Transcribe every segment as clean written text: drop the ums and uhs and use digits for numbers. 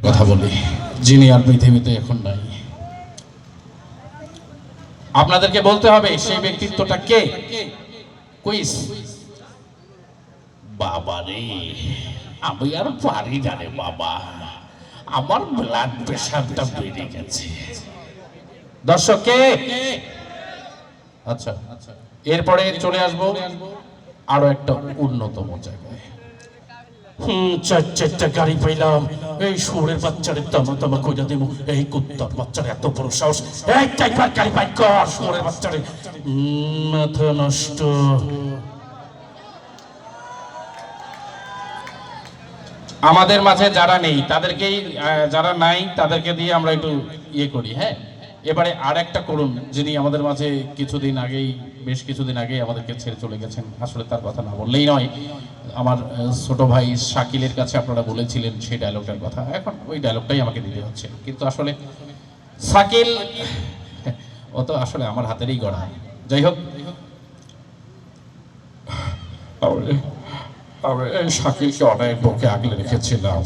কথা বলি, যিনি আর পৃথিবীতে এখন নাই। আপনাদেরকে বলতে হবে সেই ব্যক্তিত্বটা কে। কুইজ। বাবা রে, আমি আর পারি না রে বাবা, আমার ব্লাড প্রেশারটা বেড়ে গেছে। দর্শক কে? আচ্ছা, এরপরে চলে আসবো আরো একটা অন্যতম জায়গায়। চারটা গাড়ি পাইলাম, এই শুয়োরের বাচ্চারে তামা তামা কইরা দেবো। এই কুত্তার বাচ্চারে এত বড় সাহস, এই টাইপার গাড়ি বাইক কর শুয়োরের বাচ্চারে। মাথা নষ্ট। আমাদের মাঝে যারা নেই তাদেরকেই, যারা নাই তাদেরকে দিয়ে আমরা একটু ইয়ে করি। হ্যাঁ, এবারে আর একটা করুন, যিনি আমাদের মাঝে বেশ কিছুদিন আগেই আমাদেরকে ছেড়ে চলে গেছেন। আসলে তার কথা না বললেই নয়। আমার ছোট ভাই শাকিলের কাছে আপনারা বলেছিলেন সেই ডায়লগটার কথা, এখন ওই ডায়লগটাই আমাকে দিতে হচ্ছে। কিন্তু আসলে শাকিল ও তো আসলে আমার হাতেরই গড়া। যাই হোক, আমি এই শাকিলকে অনেক বুকে আগলে রেখেছিলাম।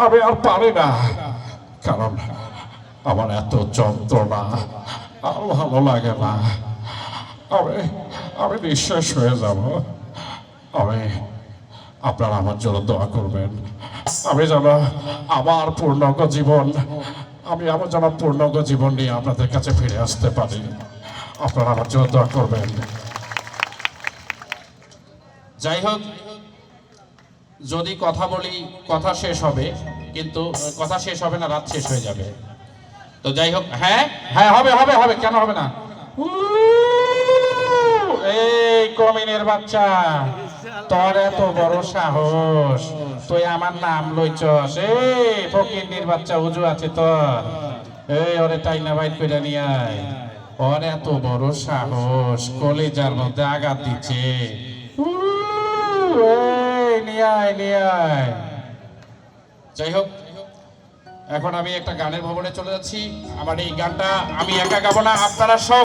আমি আর পারি না, কারণ আমার এত যন্ত্রণা আর ভালো লাগে না। আমি নিঃশ্বাস হয়ে যাব। আপনারা আমার জন্য দোয়া করবেন। আমি যেন আমার পূর্ণাঙ্গ জীবন নিয়ে আপনাদের কাছে ফিরে আসতে পারি। আপনারা আমার জন্য দোয়া করবেন। যাই হোক, যদি কথা বলি কথা শেষ হবে, কিন্তু কথা শেষ হবে না, রাত শেষ হয়ে যাবে। তো যাই হোক, হ্যাঁ হ্যাঁ, হবে হবে হবে, কেন হবে না? এই কমিনের বাচ্চা, তোর এত বড় সাহস, তুই আমার নাম লইছস? এই ফকিন্নির বাচ্চা, উজু আছে তোর? এই ওরে টাইনা বাইট কইরা নিয়ে আয়। ওর এত বড় সাহস, কলিজার মধ্যে আঘাত দিচ্ছে। যাই হোক, এখন আমি একটা গানের ভবনে চলে যাচ্ছি। আমার এই গানটা আমি একা গাবো না, আপনারা সব